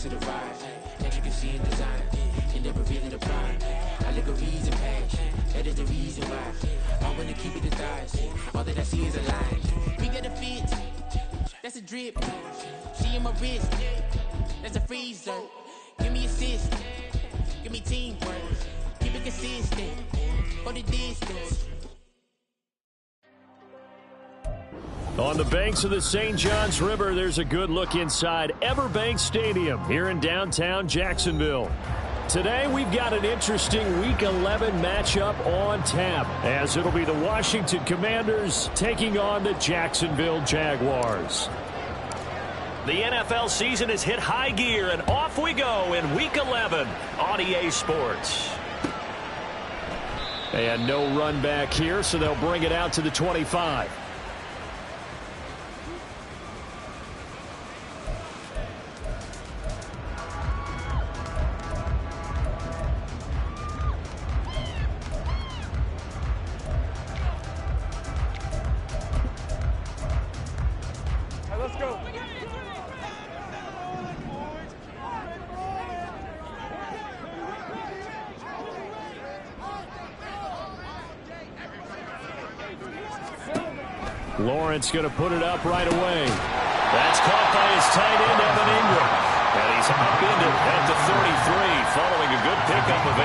to the rise. That you can see in design. She never really the prime. I look a reason past. That is the reason why. I wanna keep it in thighs. All that I see is a line. We got a fit. That's a drip. She in my wrist. That's a freezer. Give me assist. Give me teamwork. Keep it consistent. For the distance. On the banks of the St. Johns River, there's a good look inside Everbank Stadium here in downtown Jacksonville. Today, we've got an interesting Week 11 matchup on tap, as it'll be the Washington Commanders taking on the Jacksonville Jaguars. The NFL season has hit high gear, and off we go in Week 11 on EA Sports. And no run back here, so they'll bring it out to the 25. Lawrence going to put it up right away. That's caught by his tight end, Evan Ingram. And he's upended at the 33, following a good pickup of 8.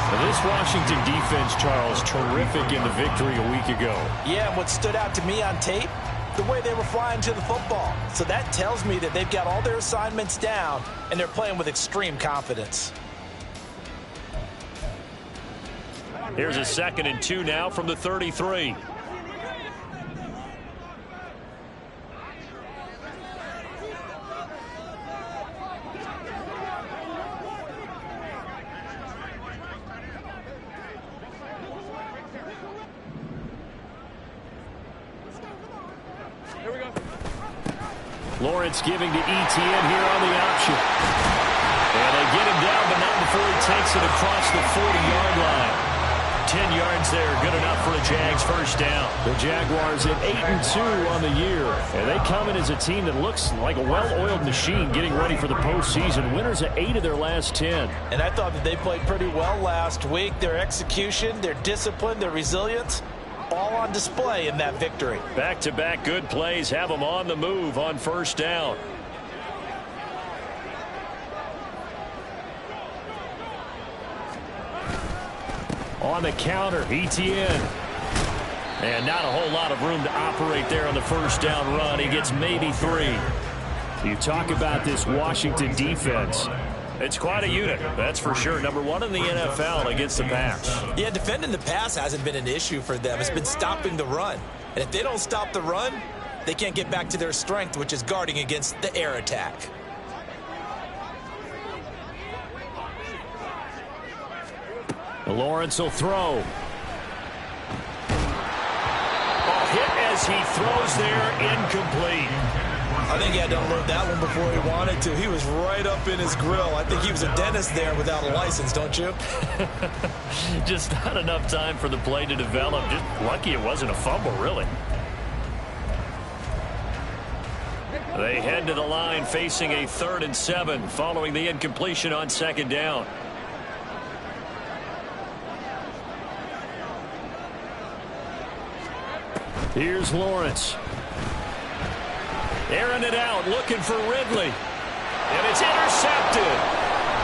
Now this Washington defense, Charles, terrific in the victory a week ago. Yeah, and what stood out to me on tape, the way they were flying to the football. So that tells me that they've got all their assignments down, and they're playing with extreme confidence. Here's a 2nd and 2 now from the 33. Lawrence giving to Etienne here on the option. And they get him down, but not before he takes it across the 40-yard line. 10 yards there, good enough for a Jags first down. The Jaguars at 8-2 on the year. And they come in as a team that looks like a well-oiled machine getting ready for the postseason. Winners at 8 of their last 10. And I thought that they played pretty well last week. Their execution, their discipline, their resilience, all on display in that victory. Back-to-back good plays have them on the move on first down. On the counter, Etienne. And not a whole lot of room to operate there on the first down run. He gets maybe 3. You talk about this Washington defense. It's quite a unit, that's for sure. Number 1 in the NFL against the pass. Yeah, defending the pass hasn't been an issue for them. It's been stopping the run. And if they don't stop the run, they can't get back to their strength, which is guarding against the air attack. Lawrence will throw. Hit as he throws there, incomplete. I think he had to unload that one before he wanted to. He was right up in his grill. I think he was a dentist there without a license, don't you? Just not enough time for the play to develop. Just lucky it wasn't a fumble, really. They head to the line facing a 3rd and 7 following the incompletion on 2nd down. Here's Lawrence. Airing it out, looking for Ridley. And it's intercepted.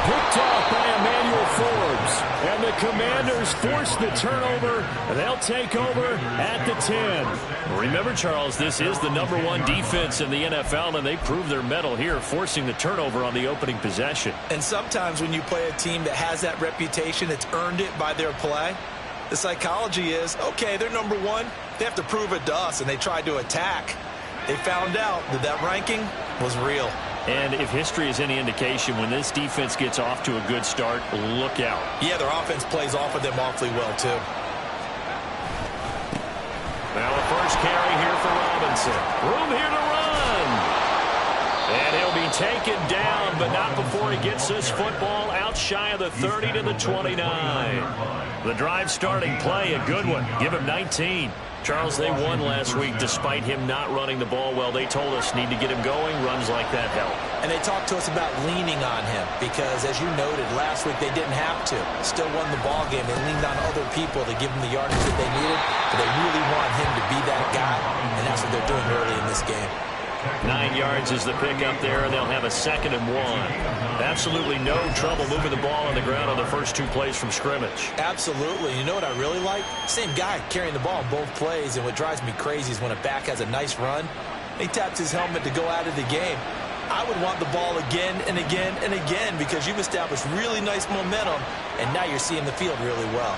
Picked off by Emmanuel Forbes. And the Commanders force the turnover. And they'll take over at the 10. Remember, Charles, this is the number 1 defense in the NFL, and they prove their mettle here, forcing the turnover on the opening possession. And sometimes when you play a team that has that reputation, it's earned it by their play. The psychology is, okay, they're number 1. They have to prove it to us, and they tried to attack. They found out that that ranking was real. And if history is any indication, when this defense gets off to a good start, look out. Yeah, their offense plays off of them awfully well, too. Now a first carry here for Robinson. Room here to run. And he'll be taken down, but not before he gets this football out shy of the 30 to the 29. The drive starting play, a good one. Give him 19. Charles, they won last week despite him not running the ball well. They told us need to get him going. Runs like that help. And they talked to us about leaning on him because, as you noted, last week they didn't have to. Still won the ball game. They leaned on other people to give them the yardage that they needed. But they really want him to be that guy, and that's what they're doing early in this game. 9 yards is the pick up there, and they'll have a 2nd and 1. Absolutely no trouble moving the ball on the ground on the first 2 plays from scrimmage. Absolutely. You know what I really like? Same guy carrying the ball in both plays, and what drives me crazy is when a back has a nice run, he taps his helmet to go out of the game. I would want the ball again and again and again because you've established really nice momentum, and now you're seeing the field really well.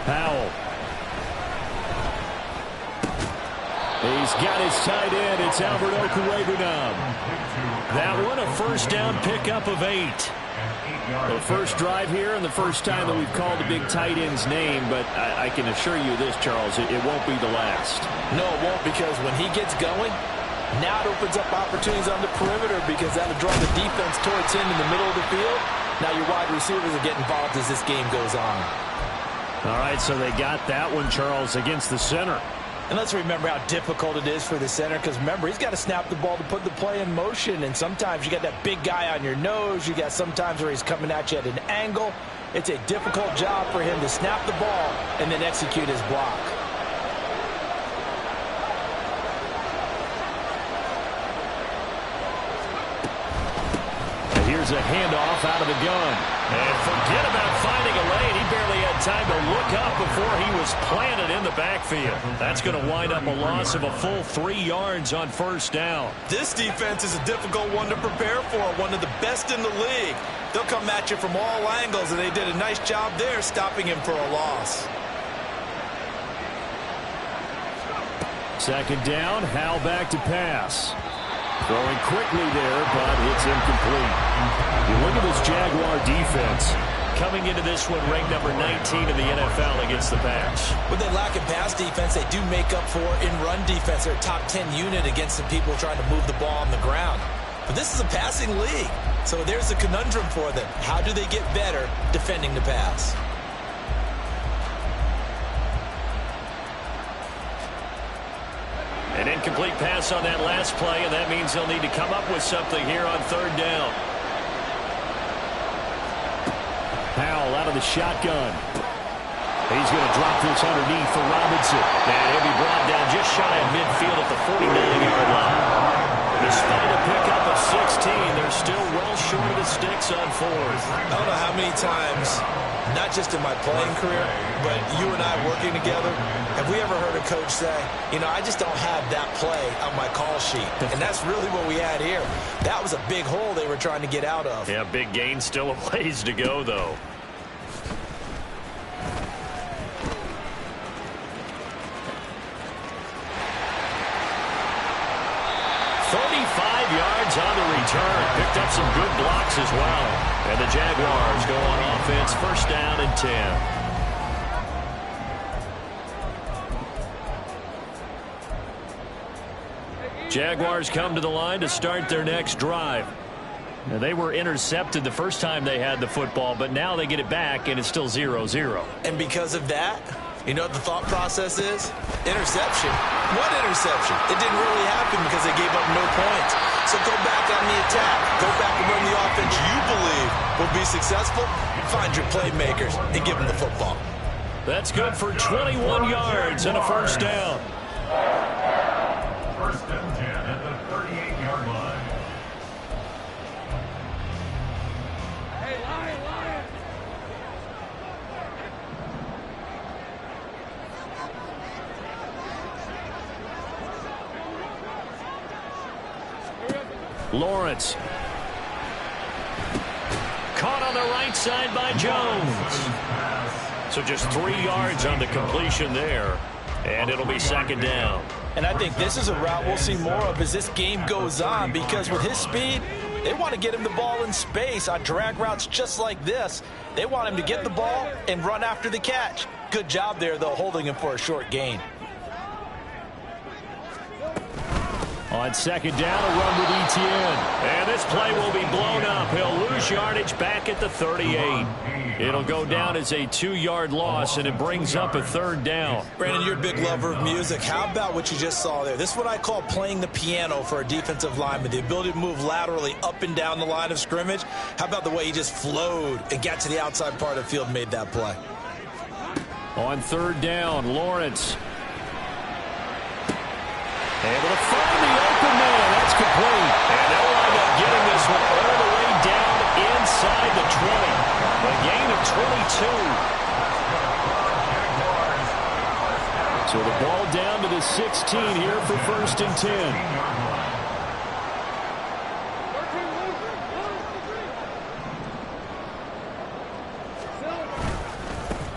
Powell. He's got his tight end. It's Albert Okwuegbunam. That one, a first down pickup of 8. The first drive here and the first time that we've called the big tight end's name, but I can assure you this, Charles, it won't be the last. No, it won't, because when he gets going, now it opens up opportunities on the perimeter because that'll draw the defense towards him in the middle of the field. Now your wide receivers will get involved as this game goes on. All right, so they got that one, Charles, against the center. And let's remember how difficult it is for the center because, remember, he's got to snap the ball to put the play in motion. And sometimes you got that big guy on your nose. You got sometimes where he's coming at you at an angle. It's a difficult job for him to snap the ball and then execute his block. Here's a handoff out of the gun. And forget about finding a lane. He barely had time to look up before he was planted in the backfield. That's going to wind up a loss of a full 3 yards on first down. This defense is a difficult one to prepare for, one of the best in the league. They'll come at you from all angles, and they did a nice job there stopping him for a loss. 2nd down, Howell back to pass. Throwing quickly there, but it's incomplete. You look at this Jaguar defense. Coming into this one, ranked number 19 in the NFL against the pass. With they lack in pass defense, they do make up for in run defense. They're a top 10 unit against the people trying to move the ball on the ground. But this is a passing league, so there's a conundrum for them. How do they get better defending the pass? An incomplete pass on that last play, and that means they'll need to come up with something here on 3rd down. Powell out of the shotgun. He's going to drop this underneath for Robinson. And he'll be brought down just shy of midfield at the 49-yard line. Despite a pickup of 16, they're still well short of the sticks on 4th. I don't know how many times, not just in my playing career, but you and I working together, have we ever heard a coach say, you know, I just don't have that play on my call sheet. And that's really what we had here. That was a big hole they were trying to get out of. Yeah, big gain, still a ways to go, though. On the return, picked up some good blocks as well. And the Jaguars go on offense, 1st down and 10. Jaguars come to the line to start their next drive. Now, they were intercepted the first time they had the football, but now they get it back, and it's still 0-0. And because of that, you know what the thought process is? Interception. What interception? It didn't really happen because they gave up no points. So go back on the attack. Go back and run the offense you believe will be successful. Find your playmakers and give them the football. That's good for 21 yards and a 1st down. 1st and 10 at the 38-yard line. Hey, Lion, Lion! Lawrence. Caught on the right side by Jones. So just 3 yards on the completion there. And it'll be 2nd down. And I think this is a route we'll see more of as this game goes on because with his speed, They want to get him the ball in space on drag routes just like this. They want him to get the ball and run after the catch. Good job there, though, holding him for a short gain. On second down, a run with Etienne. And this play will be blown up. He'll lose yardage back at the 38. It'll go down as a 2-yard loss, and it brings up a third down. Brandon, you're a big lover of music. How about what you just saw there? This is what I call playing the piano for a defensive lineman, the ability to move laterally up and down the line of scrimmage. How about the way he just flowed and got to the outside part of the field and made that play? On third down, Lawrence. Able to find the open man. That's complete. And they'll wind up getting this one all the way down inside the 20. A gain of 22. So the ball down to the 16 here for 1st and 10.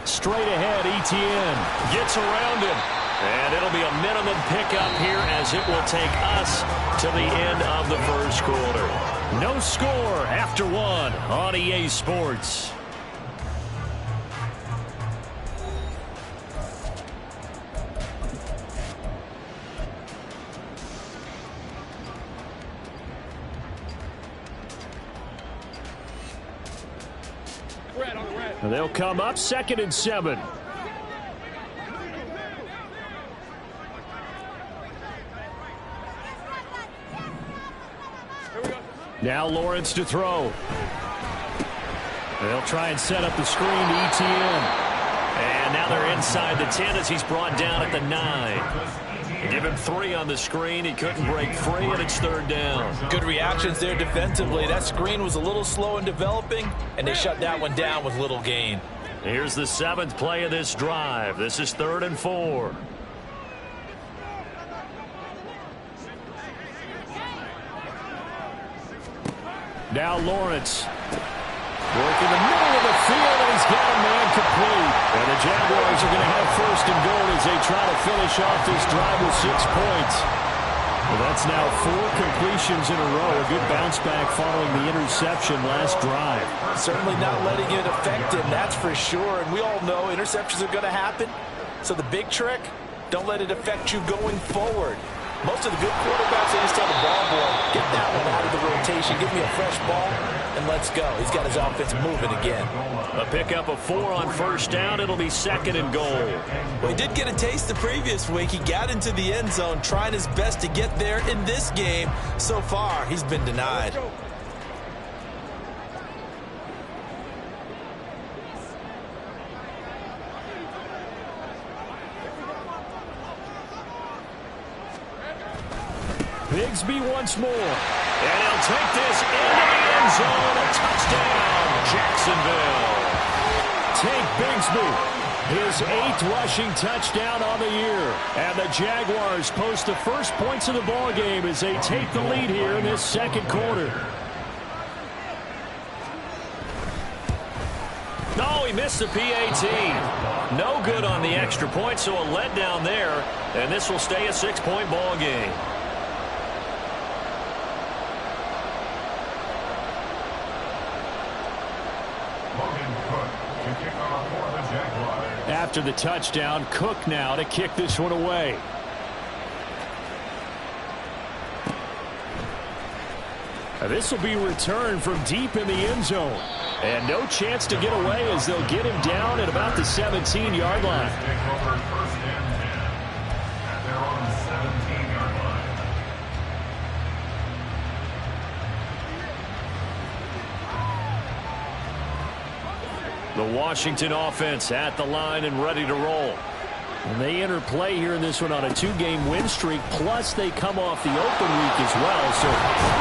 Straight ahead, Etienne gets around him. And it'll be a minimum pickup here as it will take us to the end of the first quarter. No score after 1 on EA Sports. They'll come up 2nd and 7. Now Lawrence to throw. They'll try and set up the screen to Etienne. And now they're inside the 10 as he's brought down at the 9. Give him 3 on the screen. He couldn't break free, and it's third down. Good reactions there defensively. That screen was a little slow in developing, and they shut that one down with little gain. Here's the 7th play of this drive. This is 3rd and 4. Now Lawrence. Working the middle of the field, and he's got a man complete. And the Jaguars are going to have 1st and goal as they try to finish off this drive with 6 points. Well, that's now 4 completions in a row. A good bounce back following the interception last drive. Certainly not letting it affect him, that's for sure. And we all know interceptions are going to happen. So the big trick, don't let it affect you going forward. Most of the good quarterbacks, they just tell the ball boy, get that one out of the rotation, give me a fresh ball, and let's go. He's got his offense moving again. A pickup of 4 on 1st down. It'll be 2nd and goal. Well, he did get a taste the previous week. He got into the end zone, trying his best to get there in this game. So far, he's been denied. Bigsby once more. And he'll take this into the end zone. A touchdown, Jacksonville. Tank Bigsby, his 8th rushing touchdown on the year. And the Jaguars post the first points of the ballgame as they take the lead here in this 2nd quarter. No, he missed the PAT. No good on the extra point, so a letdown there. And this will stay a 6-point ball game. After the touchdown, Cook now to kick this one away. This will be returned from deep in the end zone. And no chance to get away as they'll get him down at about the 17-yard line. The Washington offense at the line and ready to roll. And they enter play here in this one on a 2-game win streak, plus they come off the open week as well. So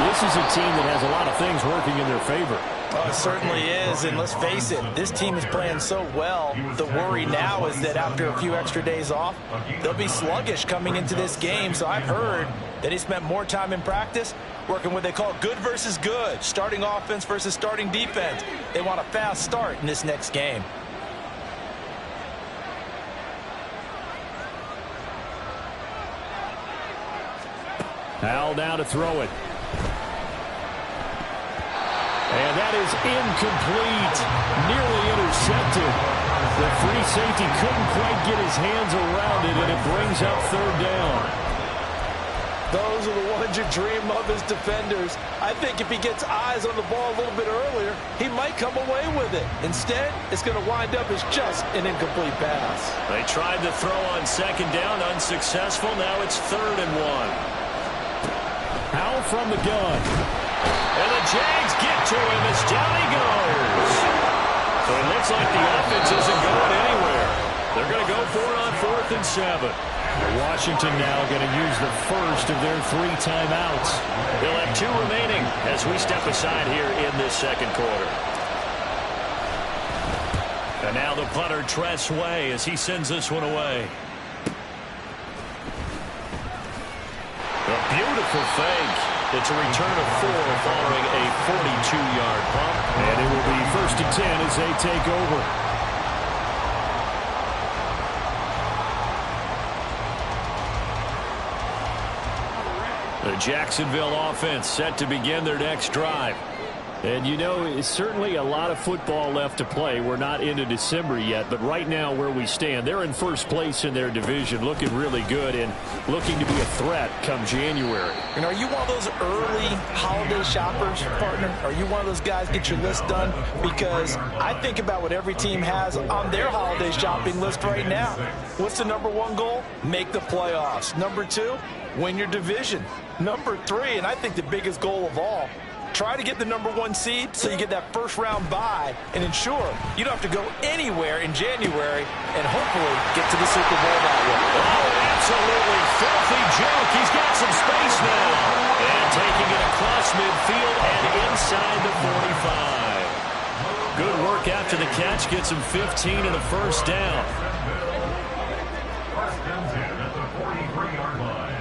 this is a team that has a lot of things working in their favor. Oh, it certainly is, and let's face it, this team is playing so well. The worry now is that after a few extra days off, they'll be sluggish coming into this game. So I've heard that he spent more time in practice working what they call good versus good, starting offense versus starting defense. They want a fast start in this next game. Al now to throw it. that is incomplete. Nearly intercepted. The free safety couldn't quite get his hands around it, and it brings up third down. Those are the ones you dream of as defenders. I think if he gets eyes on the ball a little bit earlier, he might come away with it. Instead, it's going to wind up as just an incomplete pass. They tried to throw on second down, unsuccessful. Now it's 3rd and 1. Howell from the gun. And the Jags get to him as down he goes. So it looks like the offense isn't going anywhere. They're going to go for it on 4th and 7. Washington now going to use the first of their 3 timeouts. They'll have 2 remaining as we step aside here in this second quarter. And now the punter, Tress Way, as he sends this one away. A beautiful fake. It's a return of 4 following a 42-yard pump. And it will be 1st and 10 as they take over. The Jacksonville offense set to begin their next drive. And, you know, it's certainly a lot of football left to play. We're not into December yet, but right now where we stand, they're in first place in their division, looking really good and looking to be a threat come January. And are you one of those early holiday shoppers, partner? Are you one of those guys get your list done? Because I think about what every team has on their holiday shopping list right now. What's the #1 goal? Make the playoffs. #2, win your division. #3, and I think the biggest goal of all, try to get the #1 seed so you get that first-round bye and ensure you don't have to go anywhere in January and hopefully get to the Super Bowl that way. Oh, absolutely filthy joke. He's got some space now. And taking it across midfield and inside the 45. Good work after the catch. Gets him 15 and a first down. First and 10 at the 43-yard line.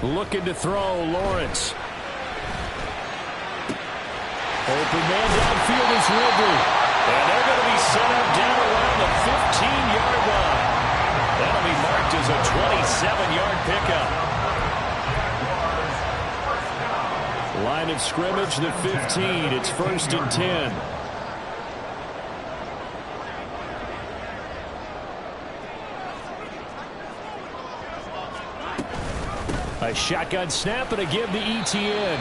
Looking to throw, Lawrence. Open man downfield is Ridley. And they're going to be set up down around the 15-yard line. That'll be marked as a 27-yard pickup. Line of scrimmage, the 15. It's 1st and 10. A shotgun snap and a give to ETN.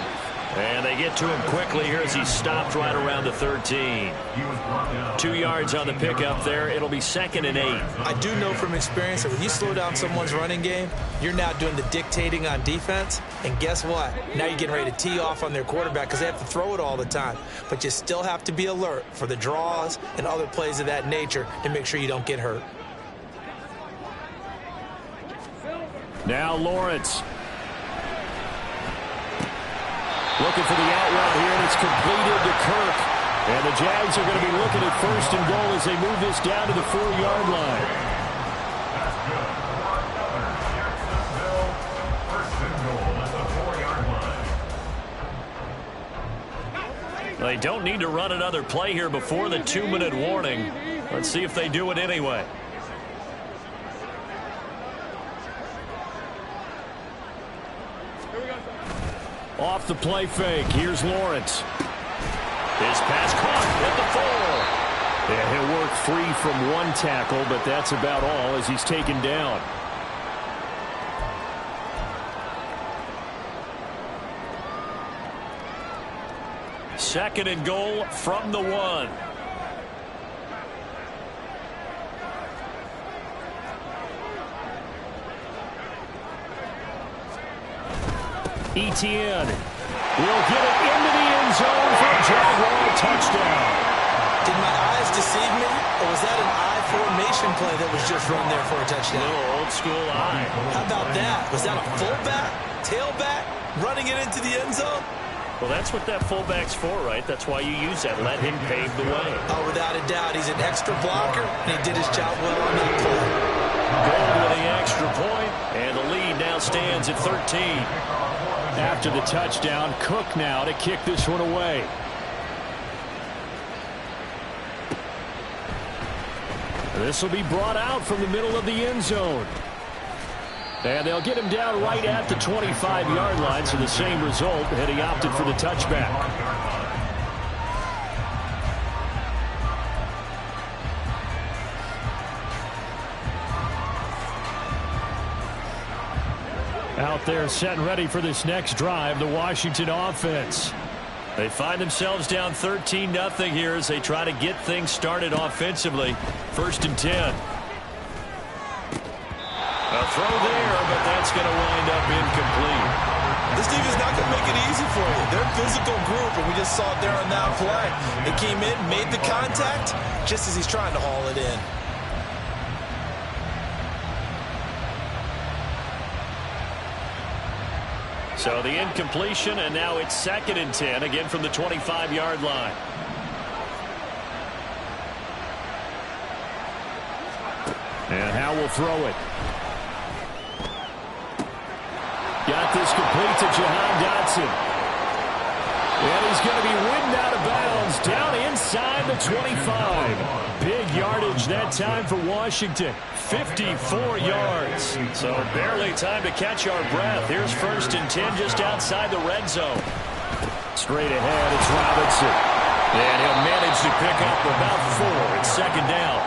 And they get to him quickly here as he stopped right around the 13. 2 yards on the pickup there. It'll be 2nd and 8. I do know from experience that when you slow down someone's running game, you're now doing the dictating on defense. And guess what? Now you're getting ready to tee off on their quarterback because they have to throw it all the time. But you still have to be alert for the draws and other plays of that nature to make sure you don't get hurt. Now Lawrence. Looking for the out route here, and it's completed to Kirk. And the Jags are going to be looking at 1st and goal as they move this down to the 4-yard line. That's good. Jacksonville, first and goal at the 4-yard line. They don't need to run another play here before the 2-minute warning. Let's see if they do it anyway. Off the play fake. Here's Lawrence. His pass caught at the 4. Yeah, he'll work free from one tackle, but that's about all as he's taken down. Second and goal from the 1. ETN will get it into the end zone for a Jaguar touchdown. Did my eyes deceive me, or was that an I formation play that was just run there for a touchdown? Little old school eye. How about that? Was that a fullback, tailback, running it into the end zone? Well, that's what that fullback's for, right? That's why you use that. Let him pave the way. Oh, without a doubt. He's an extra blocker, and he did his job well on that play. Gold with the extra point, and the lead now stands at 13. After the touchdown, Cook now to kick this one away. This will be brought out from the middle of the end zone. And they'll get him down right at the 25-yard line, so the same result, and he opted for the touchback. Out there set and ready for this next drive, the Washington offense. They find themselves down 13-0 here as they try to get things started offensively. 1st and 10. A throw there, but that's going to wind up incomplete. This team is not going to make it easy for you. They're a physical group, and we just saw it there on that play. They came in, made the contact, just as he's trying to haul it in. So the incompletion, and now it's 2nd and 10, again from the 25-yard line. And Howe will throw it. Got this complete to Jahan Dotson. And he's going to be ridden out of bounds down inside the 25. Big yardage that time for Washington. 54 yards. So barely time to catch our breath. Here's 1st and 10 just outside the red zone. Straight ahead, it's Robinson. And he'll manage to pick up about 4. It's 2nd down.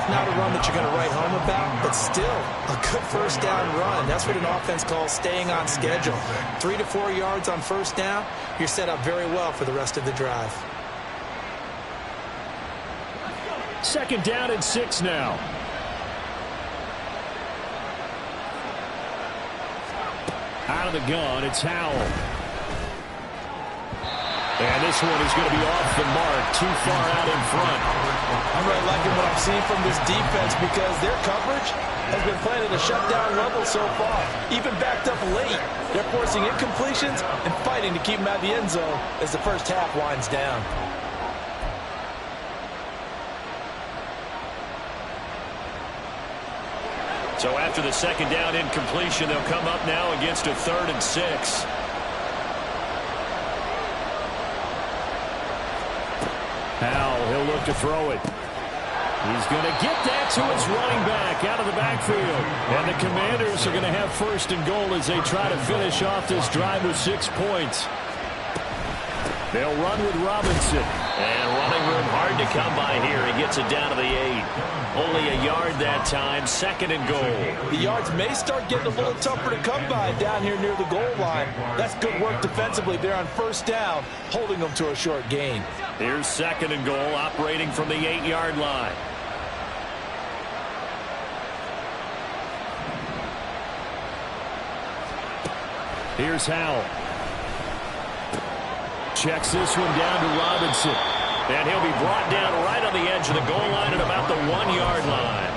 Not a run that you're going to write home about, but still a good 1st down run. That's what an offense calls staying on schedule. 3 to 4 yards on 1st down. You're set up very well for the rest of the drive. 2nd down and 6 now. Out of the gun, it's Howell. And this one is going to be off the mark, too far out in front. I'm really liking what I'm seeing from this defense because their coverage has been playing at a shutdown level so far. Even backed up late, they're forcing incompletions and fighting to keep them out of the end zone as the 1st half winds down. So after the 2nd down incompletion, they'll come up now against a 3rd and 6. Howell, he'll look to throw it. He's going to get that to his running back out of the backfield. And the Commanders are going to have 1st and goal as they try to finish off this drive with 6 points. They'll run with Robinson. And running room hard to come by here. He gets it down to the 8. Only a yard that time. 2nd and goal. The yards may start getting a little tougher to come by down here near the goal line. That's good work defensively there on 1st down, holding them to a short gain. Here's 2nd and goal, operating from the 8-yard line. Here's Howell. Checks this one down to Robinson. And he'll be brought down right on the edge of the goal line at about the 1-yard line.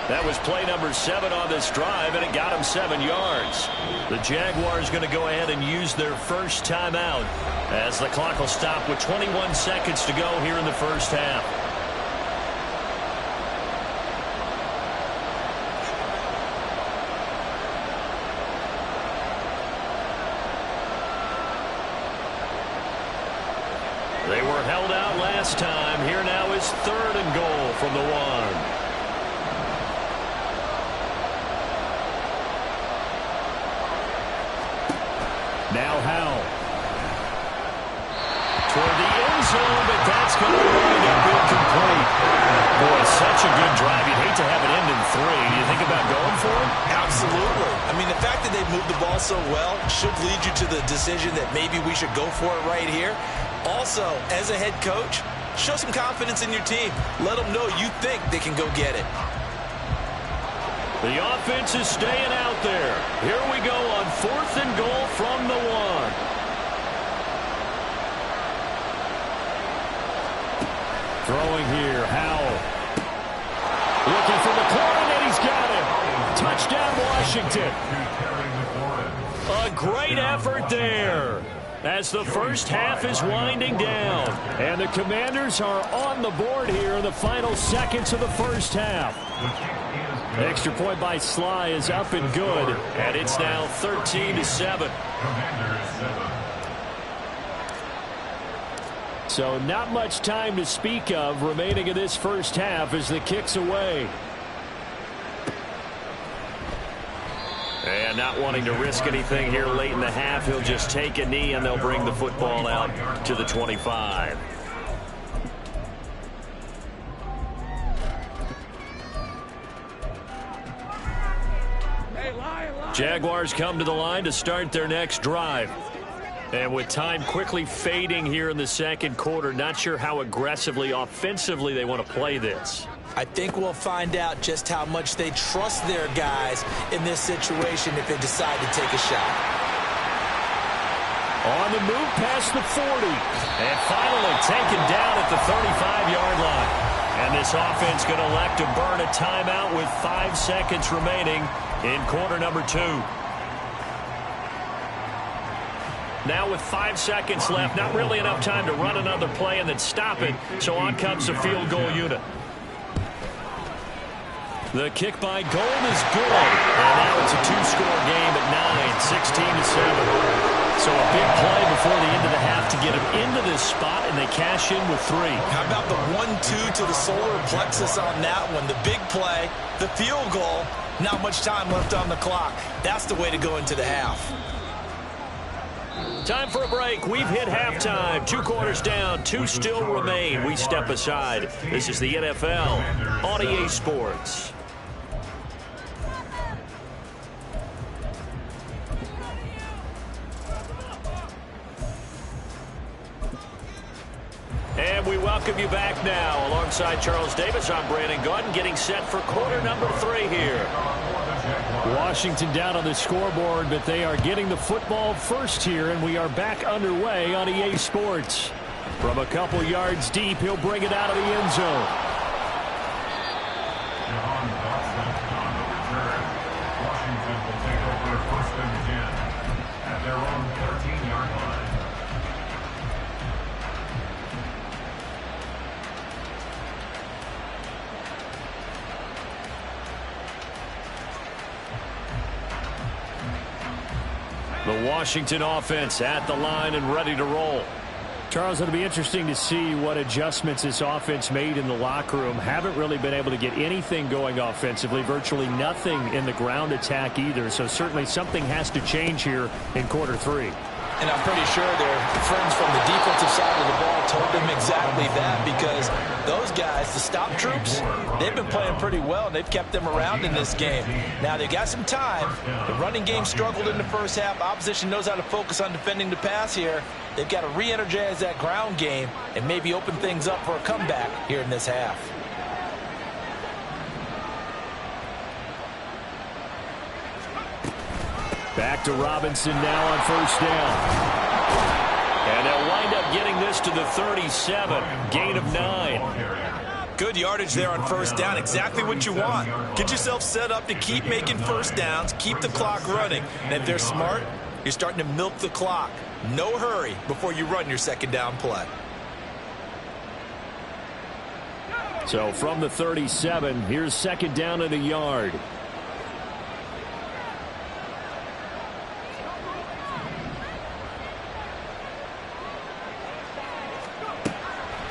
That was play number 7 on this drive, and it got him 7 yards. The Jaguars going to go ahead and use their first timeout as the clock will stop with 21 seconds to go here in the 1st half. They were held out last time. Here now is 3rd and goal from the 1. Now Howell. Toward the end zone, but that's going to wind up incomplete. Boy, such a good drive. You'd hate to have it end in 3. Do you think about going for it? Absolutely. I mean, the fact that they've moved the ball so well should lead you to the decision that maybe we should go for it right here. Also, as a head coach, show some confidence in your team. Let them know you think they can go get it. The offense is staying out there. Here we go on 4th and goal from the 1. Throwing here, Howell. Looking for McLaurin, and he's got him. Touchdown, Washington. A great effort there as the 1st half is winding down. And the Commanders are on the board here in the final seconds of the 1st half. Extra point by Sly is up and good, and it's now 13-7. So not much time to speak of remaining in this 1st half as the kick's away. And not wanting to risk anything here late in the half, he'll just take a knee, and they'll bring the football out to the 25. Jaguars come to the line to start their next drive. And with time quickly fading here in the second quarter, not sure how aggressively, offensively they want to play this. I think we'll find out just how much they trust their guys in this situation if they decide to take a shot. On the move past the 40. And finally taken down at the 35-yard line. And this offense going to elect to burn a timeout with 5 seconds remaining in quarter number 2. Now with 5 seconds left, not really enough time to run another play and then stop it. So on comes the field goal unit. The kick by Gold is good. And now it's a 2-score game at 9, 16-7. So a big play before the end of the half to get him into this spot, and they cash in with 3. How about the 1-2 to the solar plexus on that one? The big play, the field goal, not much time left on the clock. That's the way to go into the half. Time for a break. We've hit halftime. 2 quarters down, 2 still remain. We step aside. This is the NFL on EA Sports. And we welcome you back now. Alongside Charles Davis, I'm Brandon Gordon, getting set for quarter number 3 here. Washington down on the scoreboard, but they are getting the football first here, and we are back underway on EA Sports. From a couple yards deep, he'll bring it out of the end zone. Washington will take over 1st and 10 at their own 13-yard line. The Washington offense at the line and ready to roll. Charles, it'll be interesting to see what adjustments this offense made in the locker room. Haven't really been able to get anything going offensively, virtually nothing in the ground attack either. So certainly something has to change here in quarter 3. And I'm pretty sure their friends from the defensive side of the ball told them exactly that, because those guys, the stop troops, they've been playing pretty well, and they've kept them around in this game. Now, they've got some time. The running game struggled in the first half. Opposition knows how to focus on defending the pass here. They've got to re-energize that ground game and maybe open things up for a comeback here in this half. Back to Robinson now on 1st down. And they'll wind up getting this to the 37. Gain of 9. Good yardage there on 1st down. Exactly what you want. Get yourself set up to keep making 1st downs. Keep the clock running. And if they're smart, you're starting to milk the clock. No hurry before you run your 2nd down play. So from the 37, here's 2nd down and a yard.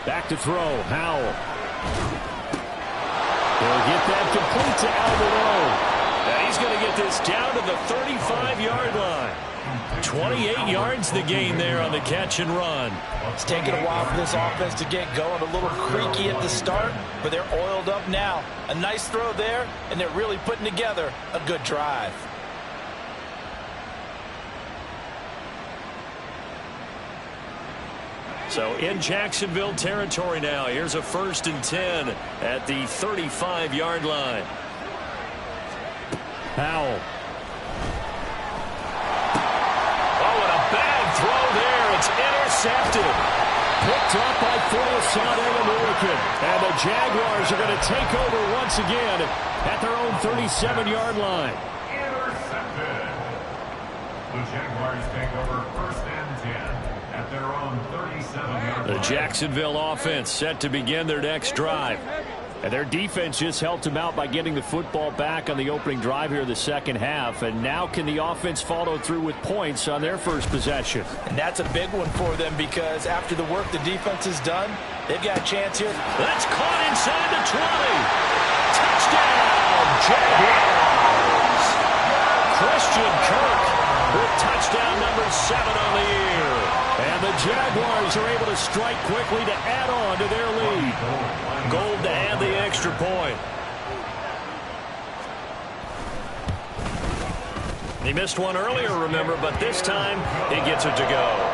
Back to throw, Howell. He'll get that complete to Alvarado. Now he's going to get this down to the 35-yard line. 28 yards the gain there on the catch and run. It's taken a while for this offense to get going. A little creaky at the start, but they're oiled up now. A nice throw there, and they're really putting together a good drive. So in Jacksonville territory now. Here's a 1st and 10 at the 35-yard line. Howell. Oh, and a bad throw there. It's intercepted. Picked up by South All-American. And the Jaguars are going to take over once again at their own 37-yard line. Intercepted. The Jaguars take over 1st and 10 at their own 37-yard line. The Jacksonville offense set to begin their next drive. And their defense just helped them out by getting the football back on the opening drive here in the second half. And now can the offense follow through with points on their first possession? And that's a big one for them, because after the work the defense has done, they've got a chance here. That's caught inside the 20. Touchdown, Jaguars. Christian Kirk with touchdown number 7 on the year. And the Jaguars are able to strike quickly to add on to their lead. Gold to add the extra point. He missed one earlier, remember, but this time he gets it to go.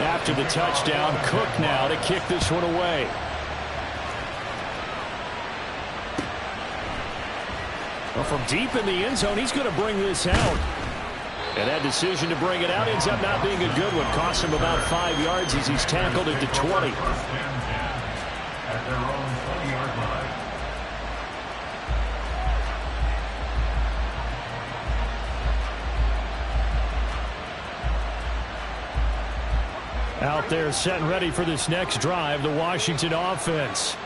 After the touchdown, Cook now to kick this one away. Well, from deep in the end zone, he's going to bring this out. And that decision to bring it out ends up not being a good one. Costs him about 5 yards as he's tackled at the 20. At their own 20-yard line. Out there set and ready for this next drive, the Washington offense.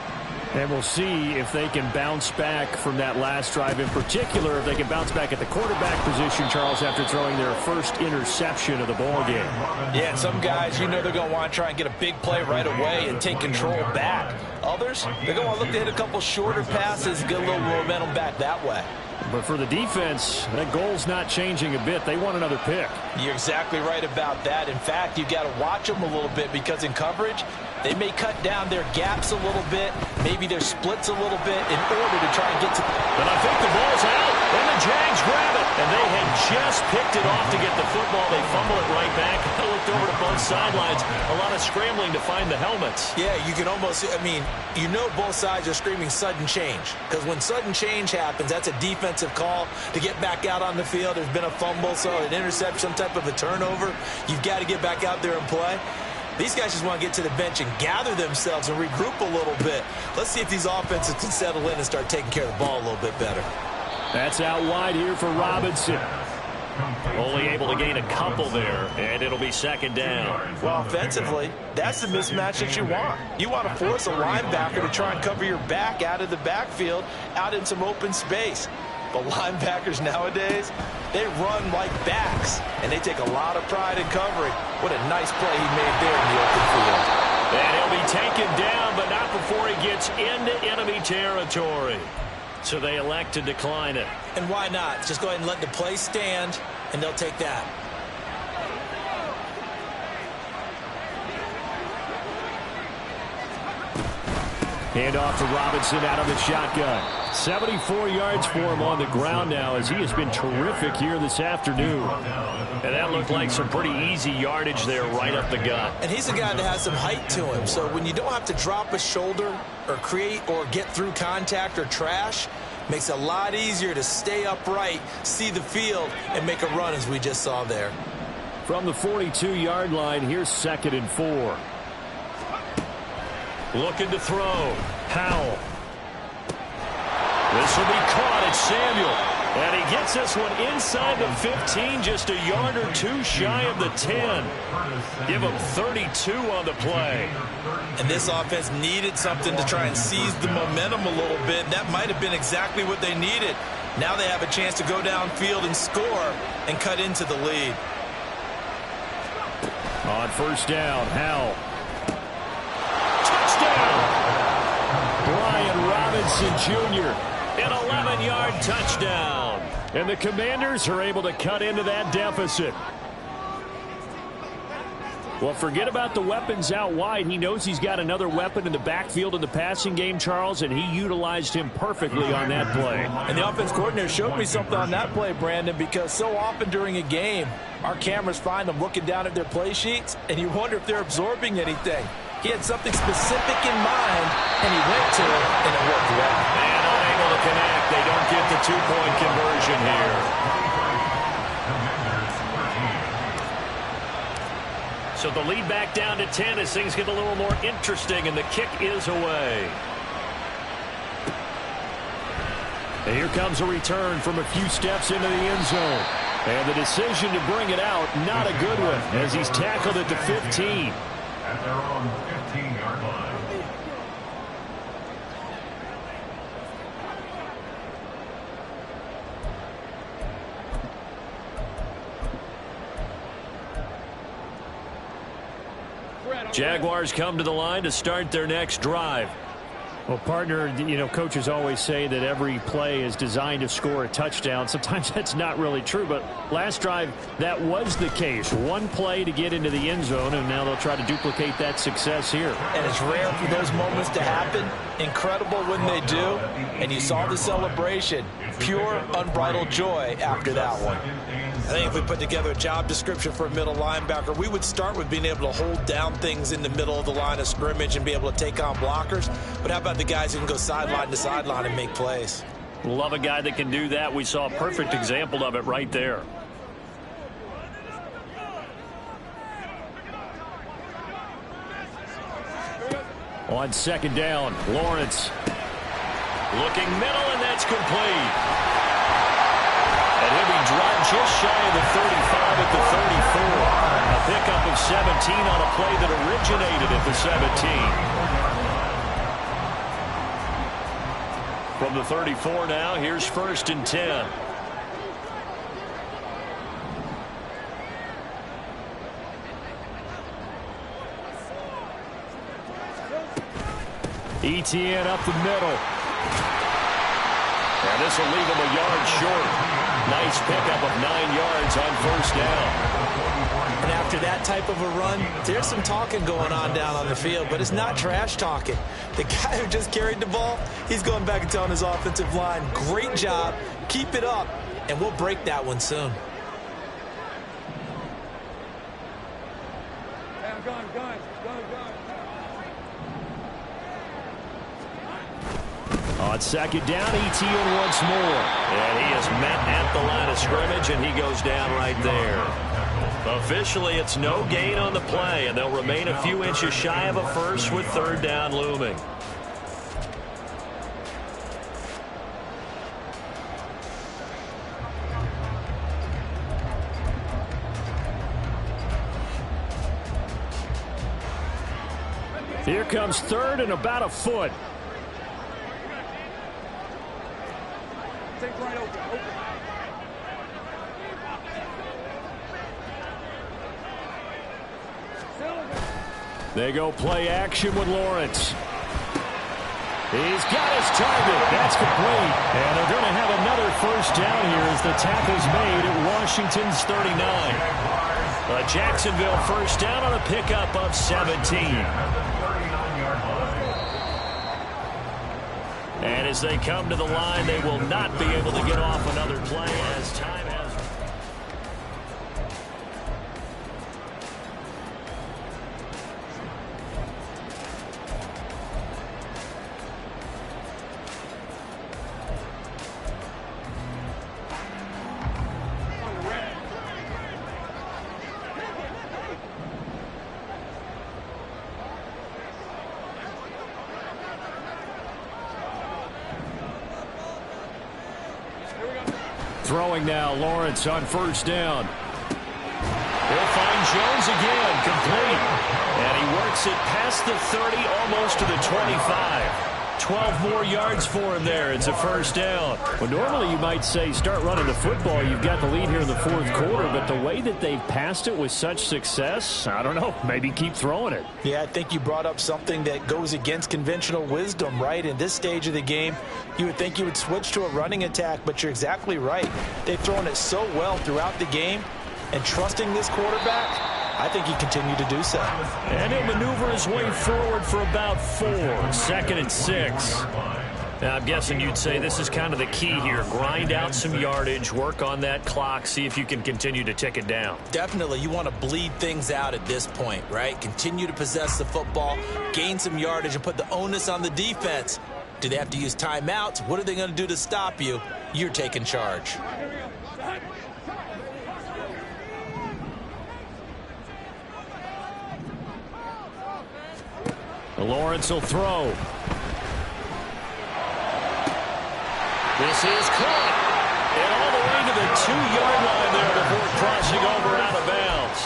And we'll see if they can bounce back from that last drive. In particular, if they can bounce back at the quarterback position, Charles, after throwing their first interception of the ball game. Yeah, some guys, you know they're going to want to try and get a big play right away and take control back. Others, they're going to look to hit a couple shorter passes, get a little momentum back that way. But for the defense, that goal's not changing a bit. They want another pick. You're exactly right about that. In fact, you've got to watch them a little bit because in coverage, they may cut down their gaps a little bit, maybe their splits a little bit in order to try and get to... But I think the ball's out, and the Jags grab it. And they had just picked it off to get the football. They fumble it right back. I looked over to both sidelines. A lot of scrambling to find the helmets. Yeah, you can almost, I mean, you know both sides are screaming sudden change. Because when sudden change happens, that's a defensive call to get back out on the field. There's been a fumble, so an interception, some type of a turnover. You've got to get back out there and play. These guys just want to get to the bench and gather themselves and regroup a little bit. Let's see if these offenses can settle in and start taking care of the ball a little bit better. That's out wide here for Robinson. Only able to gain a couple there, and it'll be second down. Well, offensively, that's the mismatch that you want. You want to force a linebacker to try and cover your back out of the backfield, out in some open space. But linebackers nowadays, they run like backs, and they take a lot of pride in covering. What a nice play he made there in the open field. And he'll be taken down, but not before he gets into enemy territory. So they elect to decline it. And why not? Just go ahead and let the play stand, and they'll take that. Hand off to Robinson out of the shotgun. 74 yards for him on the ground now as he has been terrific here this afternoon. And that looked like some pretty easy yardage there right up the gut. And he's a guy that has some height to him. So when you don't have to drop a shoulder or create or get through contact or trash, makes it a lot easier to stay upright, see the field, and make a run as we just saw there. From the 42-yard line, here's 2nd and 4. Looking to throw. Howell. This will be caught. It's Samuel. And he gets this one inside the 15, just a yard or two shy of the 10. Give him 32 on the play. And this offense needed something to try and seize the momentum a little bit. That might have been exactly what they needed. Now they have a chance to go downfield and score and cut into the lead. On first down, Howell. Brian Robinson Jr. An 11-yard touchdown. And the Commanders are able to cut into that deficit. Well, forget about the weapons out wide. He knows he's got another weapon in the backfield in the passing game, Charles, and he utilized him perfectly on that play. And the offense coordinator showed me something on that play, Brandon, because so often during a game, our cameras find them looking down at their play sheets, and you wonder if they're absorbing anything. He had something specific in mind, and he went to it, and it worked well. And unable to connect. They don't get the two-point conversion here. So the lead back down to 10 as things get a little more interesting, and the kick is away. And here comes a return from a few steps into the end zone. And the decision to bring it out, not a good one, as he's tackled at the 15. At their own 15-yard line. Jaguars come to the line to start their next drive. Well, partner, coaches always say that every play is designed to score a touchdown. Sometimes that's not really true, but last drive, that was the case. One play to get into the end zone, and now they'll try to duplicate that success here. And it's rare for those moments to happen. Incredible when they do. And you saw the celebration. Pure, unbridled joy after that one. I think if we put together a job description for a middle linebacker, we would start with being able to hold down things in the middle of the line of scrimmage and be able to take on blockers. But how about the guys who can go sideline to sideline and make plays? Love a guy that can do that. We saw a perfect example of it right there. On second down, Lawrence. Looking middle, and that's complete. And he'll be dropped just shy of the 35 at the 34. A pickup of 17 on a play that originated at the 17. From the 34 now, here's 1st and 10. ETN up the middle. And this will leave him a yard short. Nice pickup of 9 yards on 1st down. And after that type of a run, there's some talking going on down on the field, but it's not trash talking. The guy who just carried the ball, he's going back and telling his offensive line, great job, keep it up, and we'll break that one soon. On second down, ETN once more. And he is met at the line of scrimmage, and he goes down right there. Officially, it's no gain on the play, and they'll remain a few inches shy of a first with 3rd down looming. Here comes 3rd and about a foot. They go play action with Lawrence. He's got his target. That's complete. And they're going to have another 1st down here as the tackle's made at Washington's 39. A Jacksonville 1st down on a pickup of 17. And as they come to the line, they will not be able to get off another play as time has. Throwing now, Lawrence on 1st down. He'll find Jones again, complete. And he works it past the 30, almost to the 25. 12 more yards for him there. It's a 1st down. Well, normally you might say start running the football. You've got the lead here in the 4th quarter, but the way that they've passed it with such success, I don't know, maybe keep throwing it. Yeah, I think you brought up something that goes against conventional wisdom, right? In this stage of the game, you would think you would switch to a running attack, but you're exactly right. They've thrown it so well throughout the game, and trusting this quarterback, I think he continued to do so. And he'll maneuver his way forward for about 4. 2nd and 6. Now, I'm guessing you'd say this is kind of the key here. Grind out some yardage, work on that clock, see if you can continue to tick it down. Definitely. You want to bleed things out at this point, right? Continue to possess the football, gain some yardage, and put the onus on the defense. Do they have to use timeouts? What are they going to do to stop you? You're taking charge. Lawrence will throw. This is caught. And all the way to the 2-yard line there before crossing over out of bounds.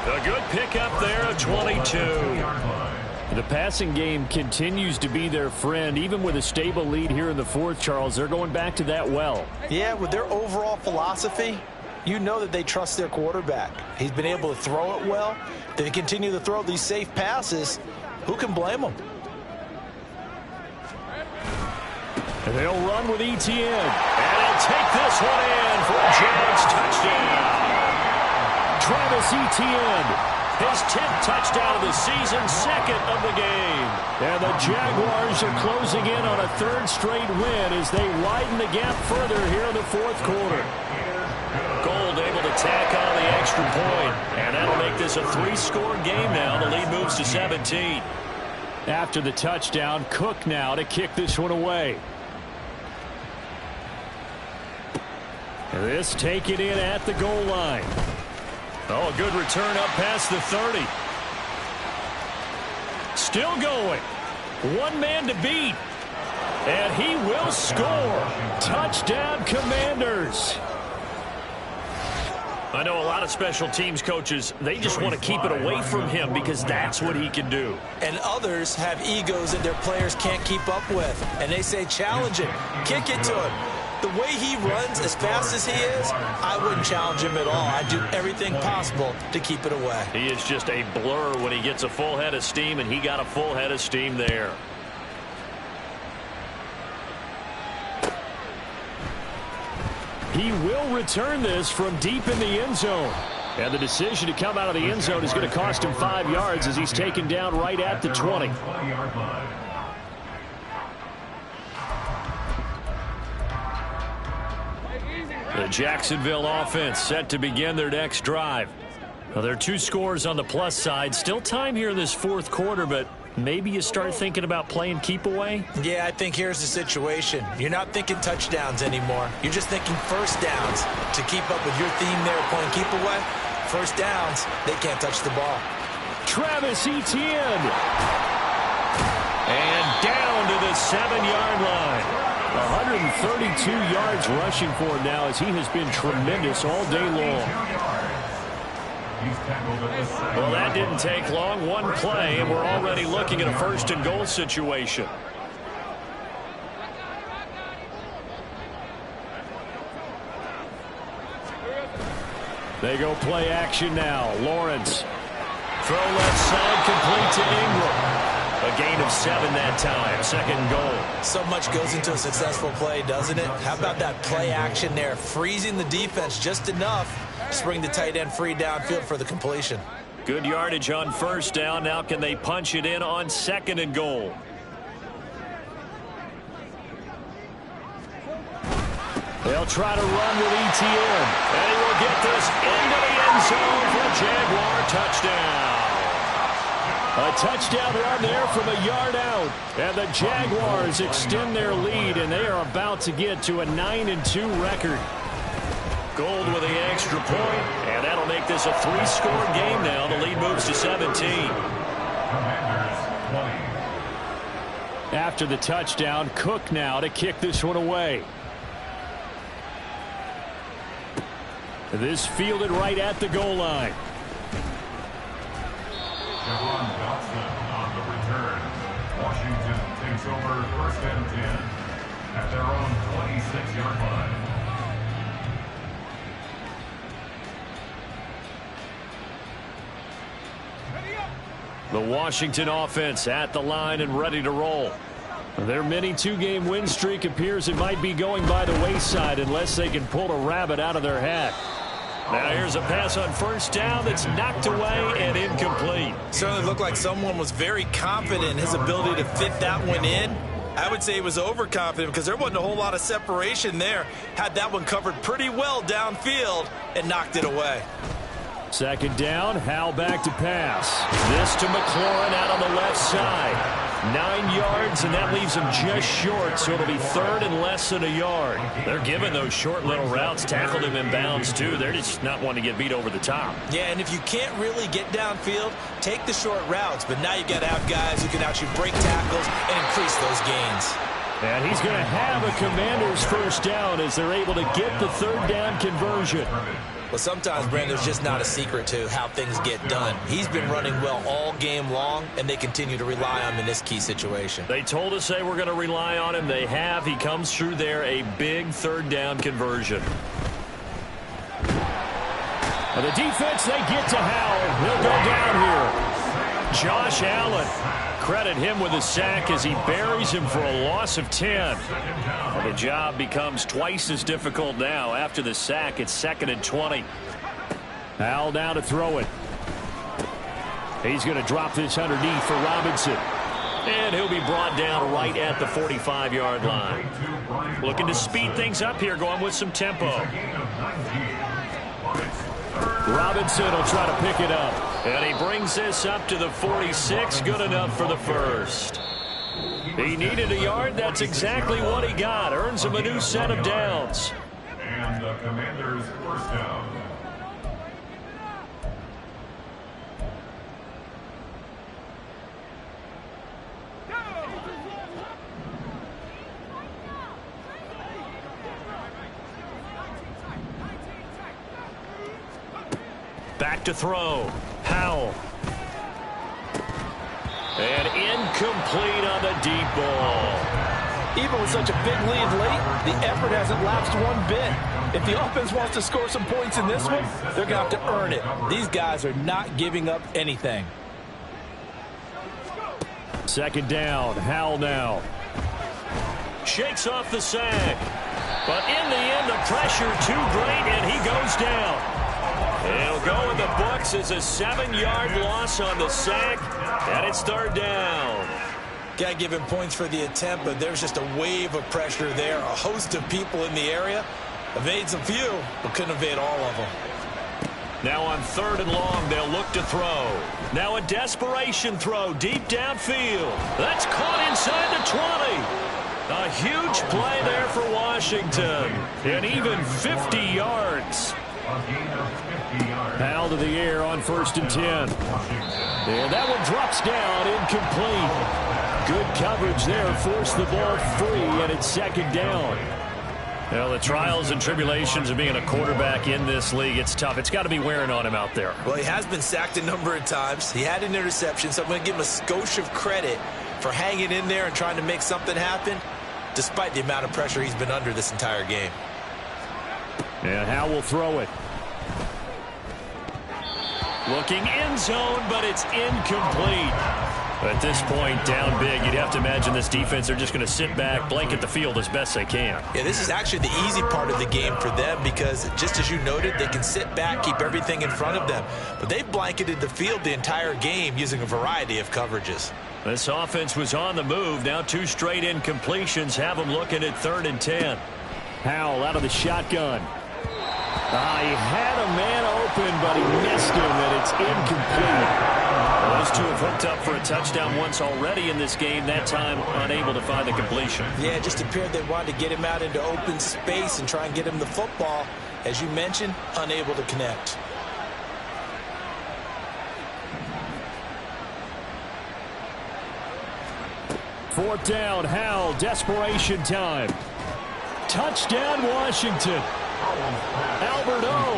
A good pickup there of 22. The passing game continues to be their friend. Even with a stable lead here in the 4th, Charles, they're going back to that well. Yeah, with their overall philosophy, you know that they trust their quarterback. He's been able to throw it well. They continue to throw these safe passes. Who can blame them? And they'll run with Etienne. And he'll take this one in for a Jags touchdown. Travis Etienne, his 10th touchdown of the season, 2nd of the game. And the Jaguars are closing in on a 3rd straight win as they widen the gap further here in the 4th quarter. Gold able to tack on the extra point. And that'll make this a 3-score game now. The lead moves to 17. After the touchdown, Cook now to kick this one away. This taken in at the goal line. Oh, a good return up past the 30. Still going. One man to beat. And he will score. Touchdown, Commanders. I know a lot of special teams coaches, they just want to keep it away from him because that's what he can do. And others have egos that their players can't keep up with. And they say, challenge him. Kick it to him. The way he runs, as fast as he is, I wouldn't challenge him at all. I'd do everything possible to keep it away. He is just a blur when he gets a full head of steam, and he got a full head of steam there. He will return this from deep in the end zone. And the decision to come out of the end zone is going to cost him 5 yards as he's taken down right at the 20. The Jacksonville offense set to begin their next drive. Well, there are 2 scores on the plus side. Still time here in this 4th quarter, but maybe you start thinking about playing keep away? Yeah, I think here's the situation. You're not thinking touchdowns anymore. You're just thinking first downs. To keep up with your theme there of playing keep away, first downs, they can't touch the ball. Travis Etienne. And down to the 7-yard line. 132 yards rushing for him now as he has been tremendous all day long. Well, that didn't take long. One play, and we're already looking at a 1st and goal situation. They go play action now. Lawrence. Throw left side, complete to Ingram. A gain of 7 that time. 2nd goal. So much goes into a successful play, doesn't it? How about that play action there? Freezing the defense just enough to bring the tight end free downfield for the completion. Good yardage on 1st down. Now can they punch it in on 2nd and goal? They'll try to run with Etienne. And he will get this into the end zone for a Jaguar touchdown. A touchdown run there from a yard out. And the Jaguars extend their lead, and they are about to get to a 9-2 record. Gold with the extra point, and that'll make this a 3-score game now. The lead moves to 17. After the touchdown, Cook now to kick this one away. This fielded right at the goal line. On the return, Washington takes over 1st and 10 at their own 26-yard line. The Washington offense at the line and ready to roll. Their mini 2-game win streak appears it might be going by the wayside unless they can pull a rabbit out of their hat. Now here's a pass on 1st down that's knocked away and incomplete. Certainly looked like someone was very confident in his ability to fit that one in. I would say he was overconfident because there wasn't a whole lot of separation there. Had that one covered pretty well downfield and knocked it away. 2nd down, Howell back to pass. This to McLaurin out on the left side. 9 yards, and that leaves him just short, so it'll be 3rd and less than a yard. They're giving those short little routes, tackled him in bounds, too. They're just not wanting to get beat over the top. Yeah, and if you can't really get downfield, take the short routes, but now you've got to have guys who can actually break tackles and increase those gains. And he's going to have a Commanders 1st down as they're able to get the 3rd down conversion. Well, sometimes, Brandon, there's just not a secret to how things get done. He's been running well all game long, and they continue to rely on him in this key situation. They told us they were going to rely on him. They have. He comes through there, a big 3rd down conversion. And the defense, they get to Howell. He'll go down here. Josh Allen. Credit him with a sack as he buries him for a loss of 10. And the job becomes twice as difficult now. After the sack, it's 2nd and 20. Howell now to throw it. He's going to drop this underneath for Robinson. And he'll be brought down right at the 45-yard line. Looking to speed things up here, going with some tempo. Robinson will try to pick it up. And he brings this up to the 46. Good enough for the first. He needed a yard. That's exactly what he got. Earns him a new set of downs. And the Commanders' first down. Back to throw. Howell. And incomplete on the deep ball. Even with such a big lead late, the effort hasn't lapsed one bit. If the offense wants to score some points in this one, they're going to have to earn it. These guys are not giving up anything. 2nd down. Howell now. Shakes off the sack. But in the end, the pressure too great, and he goes down. It'll go in the books as a 7-yard loss on the sack, and it's 3rd down. Got to give him points for the attempt, but there's just a wave of pressure there. A host of people in the area. Evades a few, but couldn't evade all of them. Now on 3rd and long, they'll look to throw. Now a desperation throw deep downfield. That's caught inside the 20. A huge play there for Washington. And even 50 yards. Howell to the air on 1st and 10. And that one drops down, incomplete. Good coverage there, forced the ball free, and it's 2nd down. Well, the trials and tribulations of being a quarterback in this league, it's tough. It's got to be wearing on him out there. Well, he has been sacked a number of times. He had an interception, so I'm going to give him a skosh of credit for hanging in there and trying to make something happen, despite the amount of pressure he's been under this entire game. And Howell will throw it. Looking end zone, but it's incomplete. At this point, down big, you'd have to imagine this defense, they're just going to sit back, blanket the field as best they can. Yeah, this is actually the easy part of the game for them because, just as you noted, they can sit back, keep everything in front of them. But they've blanketed the field the entire game using a variety of coverages. This offense was on the move. Now 2 straight incompletions have them looking at 3rd and 10. Howell out of the shotgun. He had a man open, but he missed him, and it's incomplete. Well, those two have hooked up for a touchdown once already in this game, that time unable to find the completion. Yeah, it just appeared they wanted to get him out into open space and try and get him the football. As you mentioned, unable to connect. Fourth down, Howell, desperation time. Touchdown, Washington. Albert O,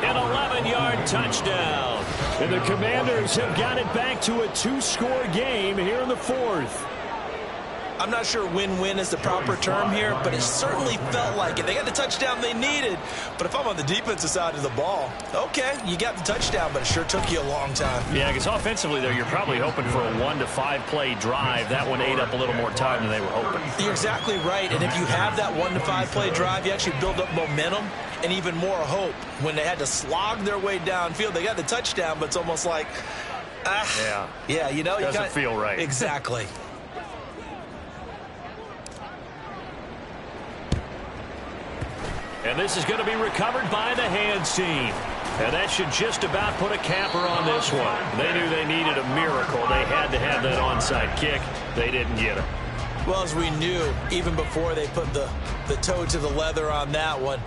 an 11-yard touchdown. And the Commanders have got it back to a 2-score game here in the 4th. I'm not sure win-win is the proper term here, but it certainly felt like it. They got the touchdown they needed, but if I'm on the defensive side of the ball, okay, you got the touchdown, but it sure took you a long time. Yeah, because offensively, though, you're probably hoping for a 1 to 5 play drive. That one ate up a little more time than they were hoping. You're exactly right, and if you have that 1 to 5 play drive, you actually build up momentum and even more hope. When they had to slog their way downfield, they got the touchdown, but it's almost like, yeah, you know, doesn't feel right. Exactly. And this is going to be recovered by the hands team. And that should just about put a capper on this one. They knew they needed a miracle. They had to have that onside kick. They didn't get it. Well, as we knew, even before they put the toe to the leather on that one,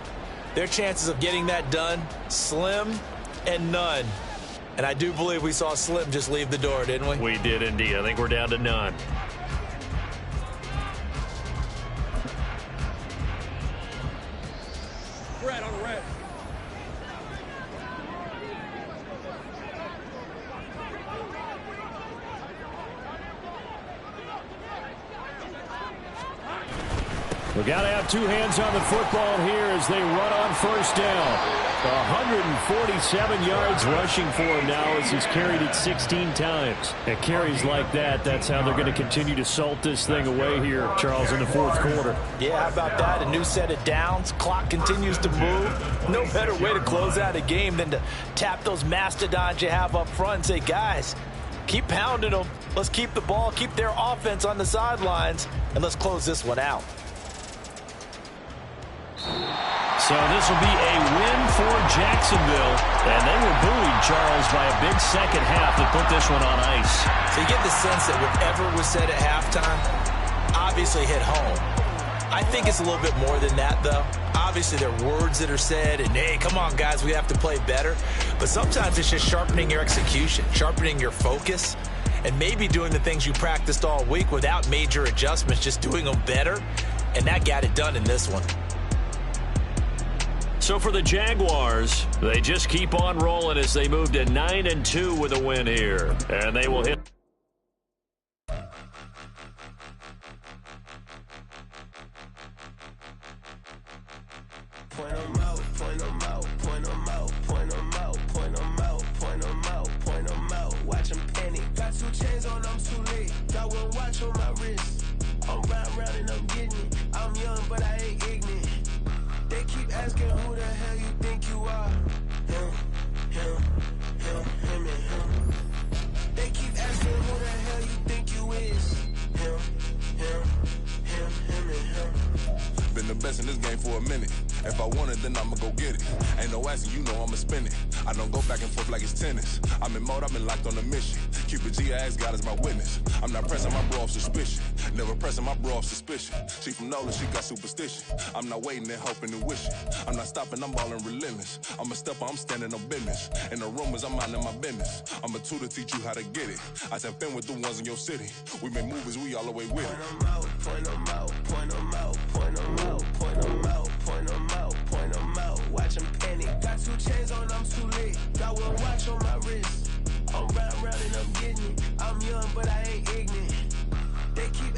their chances of getting that done, slim and none. And I do believe we saw Slim just leave the door, didn't we? We did indeed. I think we're down to none. Red on red. We've got to have 2 hands on the football here as they run on 1st down. 147 yards rushing for him now as he's carried it 16 times. And carries like that, that's how they're going to continue to salt this thing away here, Charles, in the fourth quarter. Yeah, how about that? A new set of downs. Clock continues to move. No better way to close out a game than to tap those mastodons you have up front and say, guys, keep pounding them. Let's keep the ball, keep their offense on the sidelines, and let's close this one out. So this will be a win for Jacksonville. And they were buoyed, Charles, by a big second half that put this one on ice. So you get the sense that whatever was said at halftime obviously hit home. I think it's a little bit more than that, though. Obviously, there are words that are said, and, hey, come on, guys, we have to play better. But sometimes it's just sharpening your execution, sharpening your focus, and maybe doing the things you practiced all week without major adjustments, just doing them better. And that got it done in this one. So for the Jaguars, they just keep on rolling as they move to 9-2 with a win here. And they will hit. Point them out, point them out, point them out, point them out, point them out, point them out, point them out. Watch them panic. Got 2 chains on, I'm too late. Got 1 watch on my wrist. I'm round and I'm getting it. I'm young, but I ain't ignorant. They keep asking who the hell you think you are. Him, and him. They keep asking who the hell you think you is. Him, and him. Been the best in this game for a minute. If I want it, then I'ma go get it. Ain't no asking, you know I'ma spin it. I don't go back and forth like it's tennis. I'm in mode, I've been locked on a mission. Cupid G, I ask God as my witness. I'm not pressing my bro off suspicion. Never pressing my bro off suspicion. She from Nola, she got superstition. I'm not waiting and hoping and wishing. I'm not stopping, I'm balling relentless. I'm a stepper, I'm standing on business. In the rumors, I'm minding my business. I'm a tutor, teach you how to get it. I said, been with the ones in your city. We make movies, we all the way with it. Point them out, point them out, point them out, point them out, point them out, point them out, point them out. Watch them panic. Got 2 chains on, I'm too late. Got 1 watch on my wrist. I'm round and I'm getting it. I'm young, but I ain't ignorant. They keep